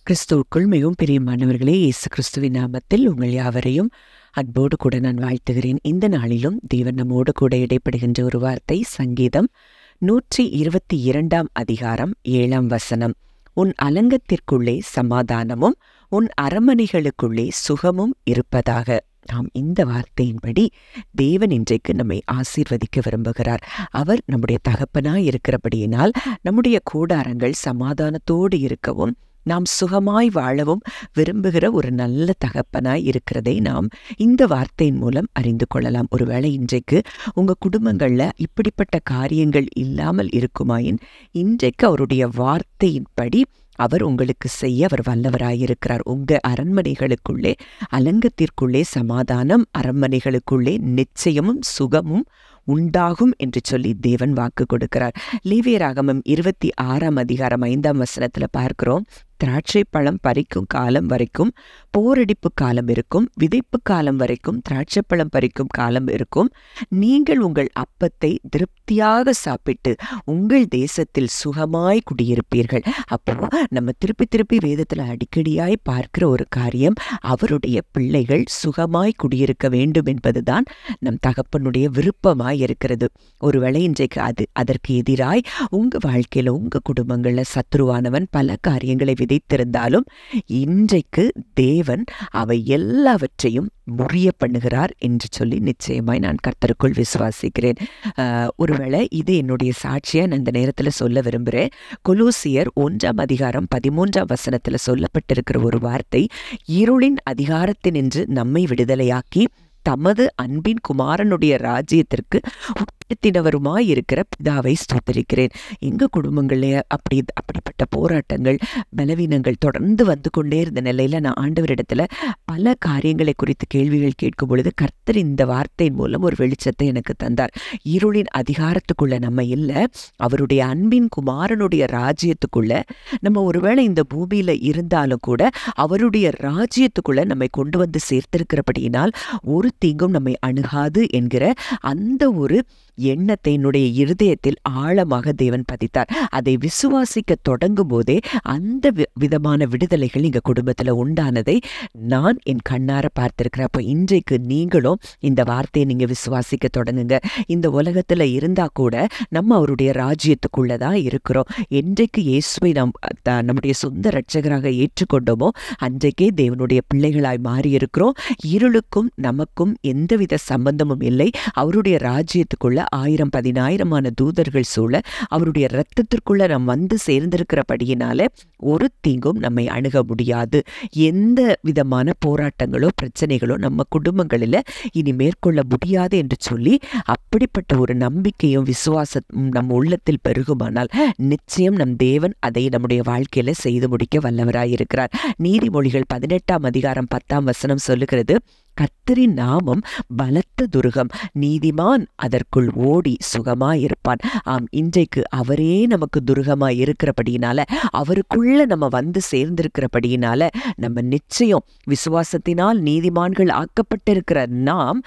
கிறிஸ்துவுக்குள் மிகவும் பிரியமானவர்களே, இயேசு கிறிஸ்துவின் நாமத்தில் உங்கள் யாவரையும் அன்போடு கூட நான் வாழ்த்துகிறேன். இந்த நாளிலும் தேவன் நம்மோடு கூட இடைப்படுகின்ற ஒரு வார்த்தை சங்கீதம் 122 அதிகாரம் 7 உன் அலங்கத்திற்குள்ளே சமாதானமும் உன் அரமனைகளுக்குள்ளே சுகமும் இருப்பதாக. நாம் இந்த வார்த்தையின்படி தேவன் இன்றைக்கு நம்மை ஆசீர்வதிக்க விரும்புகிறார். அவர் நம்முடைய தகப்பனாய் இருக்கிறபடியினால் நம்முடைய கூடாரங்கள் சமாதானத்தோடு இருக்கவும் நாம் சுகமாய் வாழவும் விரும்புகிற ஒரு நல்ல தகப்பனாய் இருக்கிறதை நாம் இந்த வார்த்தையின் மூலம் அறிந்து கொள்ளலாம். ஒருவேளை இன்றைக்கு உங்கள் குடும்பங்களில் இப்படிப்பட்ட காரியங்கள் இல்லாமல் இருக்குமாயின் இன்றைக்கு அவருடைய வார்த்தையின்படி அவர் உங்களுக்கு செய்ய அவர் வல்லவராயிருக்கிறார். உங்கள் அரண்மனைகளுக்குள்ளே அலங்கத்திற்குள்ளே சமாதானம், அரண்மனைகளுக்குள்ளே நிச்சயமும் சுகமும் உண்டாகும் என்று சொல்லி தேவன் வாக்கு கொடுக்கிறார். லேவியராகமம் 26 அதிகாரம் 5 பார்க்கிறோம், திராட்சை பழம் பறிக்கும் காலம் வரைக்கும் போரடிப்பு காலம் இருக்கும், விதைப்பு காலம் வரைக்கும் திராட்சை பழம் பறிக்கும் காலம் இருக்கும். நீங்கள் உங்கள் அப்பத்தை திருப்தியாக சாப்பிட்டு உங்கள் தேசத்தில் சுகமாய் குடியிருப்பீர்கள். அப்போ நம்ம திருப்பி வேதத்தில் அடிக்கடியாய் பார்க்கிற ஒரு காரியம், அவருடைய பிள்ளைகள் சுகமாய் குடியிருக்க வேண்டும் என்பதுதான் நம் தகப்பனுடைய விருப்பமாய் இருக்கிறது. ஒருவேளை இன்றைக்கு அதற்கு எதிராய் உங்க வாழ்க்கையில உங்க குடும்பங்கள்ல சத்ருவானவன் பல காரியங்களை விதைத்திருந்தாலும் இன்றைக்கு தேவன் அவை எல்லாவற்றையும் முறிய பண்ணுகிறார் என்று சொல்லி நிச்சயமாய் நான் கர்த்தருக்குள் விசுவாசிக்கிறேன். ஒருவேளை இது என்னுடைய சாட்சியை நான் இந்த நேரத்தில் சொல்ல விரும்புகிறேன். கொலோசியர் 1 அதிகாரம் 13 சொல்லப்பட்டிருக்கிற ஒரு வார்த்தை, இருளின் அதிகாரத்தினின்று நம்மை விடுதலையாக்கி தமது அன்பின் குமாரனுடைய ராஜ்யத்திற்கு உட்படுத்தினவருமாய் இருக்கிற பிதாவை ஸ்தோத்திரிக்கிறேன். எங்கள் குடும்பங்களே அப்படிப்பட்ட போராட்டங்கள், பலவீனங்கள் தொடர்ந்து வந்து கொண்டே இருந்த நிலையில் நான் ஆண்டவரிடத்துல பல காரியங்களை குறித்து கேள்விகள் கேட்கும் பொழுது கர்த்தர் இந்த வார்த்தையின் மூலம் ஒரு வெளிச்சத்தை எனக்கு தந்தார். இருளின் அதிகாரத்துக்குள்ள நம்ம இல்லை, அவருடைய அன்பின் குமாரனுடைய ராஜ்யத்துக்குள்ள நம்ம ஒருவேளை இந்த பூமியில இருந்தாலும் கூட அவருடைய ராஜ்யத்துக்குள்ள நம்மை கொண்டு வந்து சேர்த்திருக்கிறபடியினால் ஒரு தீங்கும் நம்மை அணுகாது என்கிற அந்த ஒரு எண்ணத்தை என்னுடைய இருதயத்தில் ஆழமாக தேவன் பதித்தார். அதை விசுவாசிக்க தொடங்கும் போதே அந்த விதமான விடுதலைகள் எங்கள் குடும்பத்தில் உண்டானதை நான் என் கண்ணார பார்த்திருக்கிறேன். அப்போ இன்றைக்கு நீங்களும் இந்த வார்த்தையை நீங்கள் விசுவாசிக்க தொடங்குங்க. இந்த உலகத்தில் இருந்தால் கூட நம்ம அவருடைய ராஜ்யத்துக்குள்ளதான் இருக்கிறோம். என்றைக்கு இயேசுவை நாம் நம்முடைய சொந்த இரட்சகராக ஏற்றுக்கொண்டோமோ அன்றைக்கே தேவனுடைய பிள்ளைகளாய் மாறி இருக்கிறோம். இருளுக்கும் நமக்கும் எந்தவித சம்பந்தமும் இல்லை. அவருடைய ராஜ்யத்துக்குள்ள 1000-10,000 தூதர்கள் சூழ அவருடைய இரத்தத்திற்குள்ள நாம் வந்து சேர்ந்திருக்கிறபடியினால ஒரு தீங்கும் நம்மை அணுக முடியாது. எந்த விதமான போராட்டங்களோ பிரச்சனைகளோ நம்ம குடும்பங்களில் இனி மேற்கொள்ள முடியாது என்று சொல்லி அப்படிப்பட்ட ஒரு நம்பிக்கையும் விசுவாசமும் நம் உள்ளத்தில் பெருகுமானால் நிச்சயம் நம் தேவன் அதை நம்முடைய வாழ்க்கையில செய்து முடிக்க வல்லவராயிருக்கிறார். நீதிமொழிகள் 18 அதிகாரம் 10 சொல்லுகிறது, கர்த்தரின் நாமம் பலத்த துருகம், நீதிமான் அதற்குள் ஓடி சுகமாயிருப்பான். ஆம், இன்றைக்கு அவரே நமக்கு துருகமாய் இருக்கிறபடியினால, அவருக்குள்ள நம்ம வந்து சேர்ந்திருக்கிறபடியினால நம்ம நிச்சயம் விசுவாசத்தினால் நீதிமான்கள் ஆக்கப்பட்டிருக்கிற நாம்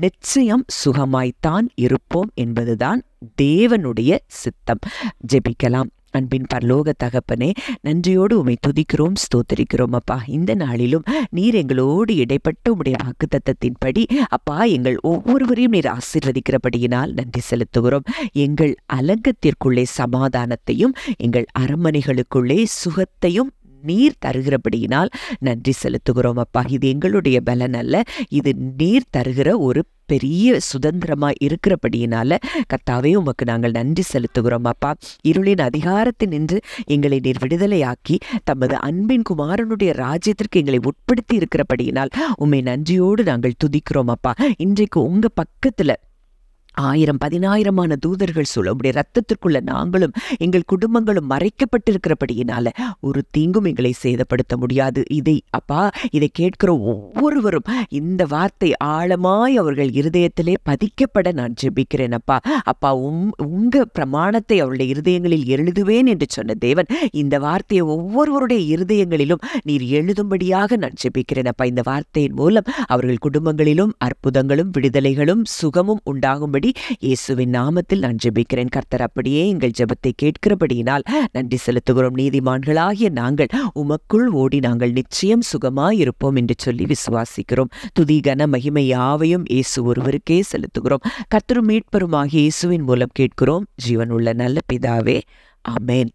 நிச்சயம் சுகமாய்த்தான் இருப்போம் என்பதுதான் தேவனுடைய சித்தம். ஜெபிக்கலாம். அன்பின் பரலோக தகப்பனே, நன்றியோடு உம்மை துதிக்கிறோம், ஸ்தோத்திரிக்கிறோம். அப்பா, இந்த நாளிலும் நீர் எங்களோடு இடைப்பட்ட உம்முடைய வாக்குத்தத்தத்தின்படி அப்பா எங்கள் ஒவ்வொருவரையும் நீர் ஆசீர்வதிக்கிறபடியினால் நன்றி செலுத்துகிறோம். எங்கள் அலங்கத்திற்குள்ளே சமாதானத்தையும் எங்கள் அரண்மனைகளுக்குள்ளே சுகத்தையும் நீர் தருகிறபடியினால் நன்றி செலுத்துகிறோம். அப்பா, இது எங்களுடைய பலன் அல்ல, இது நீர் தருகிற ஒரு பெரிய சுதந்திரமாய் இருக்கிறபடியினால கர்த்தாவே உமக்கு நாங்கள் நன்றி செலுத்துகிறோம். அப்பா, இருளின் அதிகாரத்தினின்று எங்களை நீர் விடுதலையாக்கி தமது அன்பின் குமாரனுடைய ராஜ்யத்திற்கு எங்களை உட்படுத்தி இருக்கிறபடியினால் உம்மை நன்றியோடு நாங்கள் துதிக்கிறோம். அப்பா, இன்றைக்கு உங்க பக்கத்துல 1000-10,000 தூதர்கள் சூழ உடைய ரத்தத்திற்குள்ள நாங்களும் எங்கள் குடும்பங்களும் மறைக்கப்பட்டிருக்கிறபடியினால ஒரு தீங்கும் எங்களை சேதப்படுத்த முடியாது. இதை கேட்கிற ஒவ்வொருவரும் இந்த வார்த்தை ஆழமாய் அவர்கள் இருதயத்திலே பதிக்கப்பட நான் ஜெபிக்கிறேன். அப்பா, உங்க பிரமாணத்தை அவருடைய இருதயங்களில் எழுதுவேன் என்று சொன்ன தேவன் இந்த வார்த்தையை ஒவ்வொருவருடைய இருதயங்களிலும் நீர் எழுதும்படியாக நான் ஜெபிக்கிறேன். அப்பா, இந்த வார்த்தையின் மூலம் அவர்கள் குடும்பங்களிலும் அற்புதங்களும் விடுதலைகளும் சுகமும் உண்டாகும்படி முடியும்படி இயேசுவின் நாமத்தில் நான் ஜெபிக்கிறேன். கர்த்தர் அப்படியே எங்கள் ஜெபத்தை கேட்கிறபடியினால் நன்றி செலுத்துகிறோம். நீதிமான்களாகிய நாங்கள் உமக்குள் ஓடி நாங்கள் நிச்சயம் சுகமாயிருப்போம் என்று சொல்லி விசுவாசிக்கிறோம். துதி கன மகிமை யாவையும் இயேசு ஒருவருக்கே செலுத்துகிறோம். கர்த்தரும் மீட்பருமாகிய இயேசுவின் மூலம் கேட்கிறோம் ஜீவனுள்ள நல்ல பிதாவே, ஆமென்.